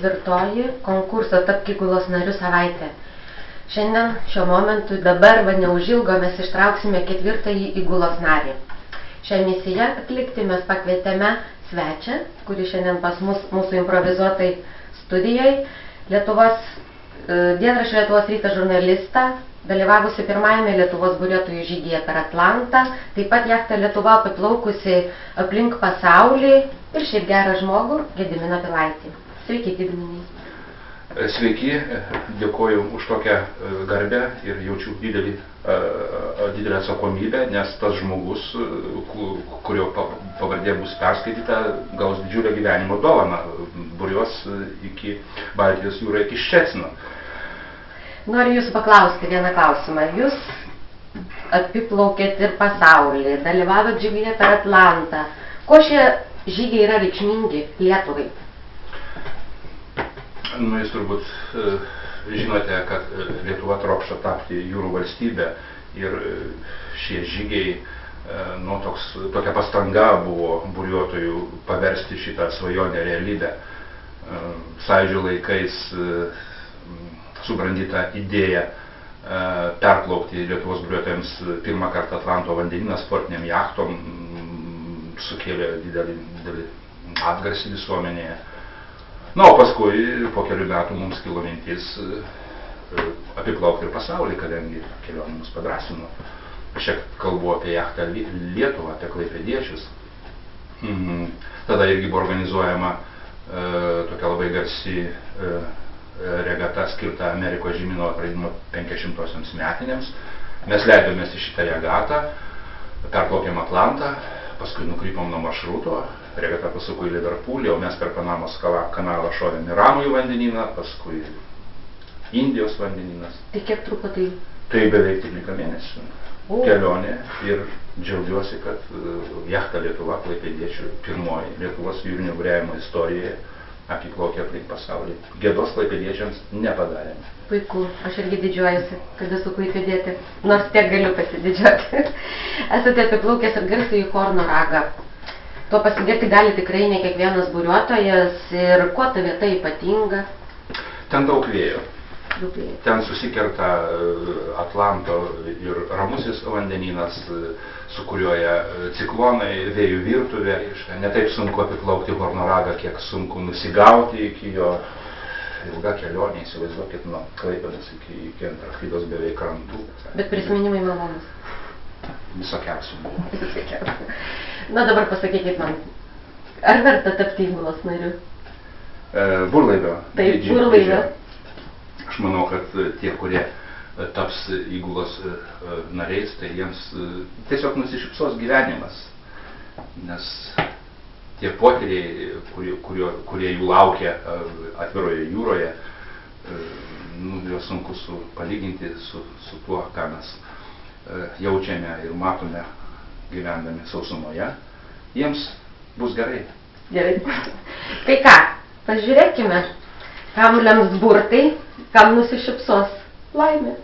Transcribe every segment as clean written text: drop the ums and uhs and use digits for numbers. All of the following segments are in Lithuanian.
4. konkurso Tapk įgulos nariu savaitė. Šiandien, šiuo momentu, dabar, neužilgo mes ištrauksime 4. įgulos narį. Šią misiją atlikti mes pakvietėme svečią, kuri šiandien pas mūsų improvizuotai studijai, dienraščio Lietuvos rytas žurnalistą, dalyvavusi pirmajame Lietuvos buriuotojų žygyje per Atlantą, taip pat jachta Lietuva apiplaukusi aplink pasaulį ir šiaip gerą žmogų Gediminą Pilaitį. Sveiki, Gediminai. Sveiki, dėkoju už tokią garbę ir jaučiu didelę atsakomybę, nes tas žmogus, kurio pavardė bus perskaityta, gaus didžiulę gyvenimo dovaną, buriuos iki Baltijos jūrą iki Ščecino. Noriu jūsų paklausti vieną klausimą. Jūs apiplaukėt ir pasaulį, dalyvavot žygyje per Atlantą. Ko šie žygiai yra reikšmingi Lietuvai? Jūs turbūt žinote, kad Lietuva trokšta tapti jūrų valstybė ir šie žygiai, tokia pastanga buvo buriuotojų paversti šitą svajonę realybę. Sąjūdžio laikais subrandyta idėja perplaukti Lietuvos buriuotojams pirmą kartą Atlanto vandenyną sportiniam jachtom sukėlė didelį atgarsį visuomenėje. O paskui po kelių metų mums kilo mintis apiplaukti ir pasaulį, kadangi kelionė mus padrąsino. Aš čia kalbu apie jachtą Lietuvą, apie klaipėdiečius. Tada irgi buvo organizuojama tokia labai garsi regata skirta Amerikos žemyno atradimo 500-osiams metinėms. Mes leidomės į šitą regatą, perplaukėm Atlantą, paskui nukrypom nuo maršruto, regata pasuko į Liverpoolį, o mes per Panamos kanalą šovėm į Ramųjį vandenyną, paskui Indijos vandenynas. Tai kiek truko tai? Tai beveik 13 mėnesių kelionė ir džiaugiuosi, kad jachta Lietuva klaipėdiečių pirmoji Lietuvos jūrinio buriavimo istorijoje apiplaukė aplink pasaulį. Gėdos klaipėdiečiams nepadarėme. Puiku, aš irgi didžiuojuosi, kad esu klaipėdietė, nors tiek galiu pasididžiuoti. Esate apiplaukęs ir garsųjį Horno ragą. Tuo pasigirti gali tikrai ne kiekvienas buriuotojas. Ir kuo ta vieta ypatinga? Ten daug vėjo. Ten susikerta Atlanto ir Ramusis vandenynas, sukuriuoja ciklonai, vėjų virtuvė. Ne taip sunku apiplaukti Horno ragą, kiek sunku nusigauti iki jo. Ilga kelionė, įsivaizduokit, nuo Klaipėdos iki Antarktidos beveik krantų. Bet prisiminimai malonus. Visokiausių buvo. Visokiausių. Na dabar pasakykit man, ar verta tapti įgulos nariu? Burlaivio. Taip, burlaivio. Aš manau, kad tie, kurie taps įgulos nariais, tai jiems tiesiog nusišypsos gyvenimas. Nes tie potyriai, kurie jų laukia atviroje jūroje, juos sunku palyginti su tuo, ką mes jaučiame ir matome gyvendami sausumoje. Jiems bus gerai. Gerai. Tai ką, pažiūrėkime, kam lems burtai, kam nusišypsos laimė.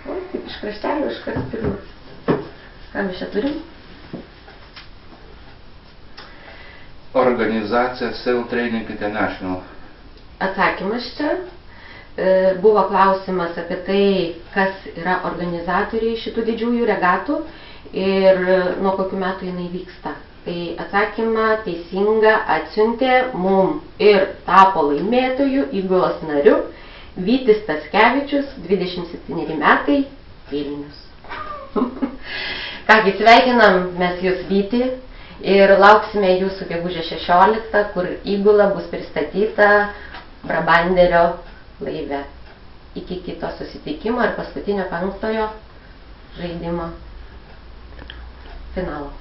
O, kaip iš kraštelio iškart pirmas. Ką mes čia turim? Organizacija Sail Training International. Atsakymas čia. Buvo klausimas apie tai, kas yra organizatoriai šitų didžiųjų regatų ir nuo kokių metų jinai vyksta. Tai atsakymą teisingą atsiuntė mum ir tapo laimėtojų įgulos nariu Vytis Taskevičius, 27 metai, Vilnius. Kągi, sveikinam mes jūs, Vyti, ir lauksime jūsų gegužės 16, kur įgula bus pristatyta Brabanderio laive. Iki kito susitikimo ir paskutinio 5. žaidimo finalo.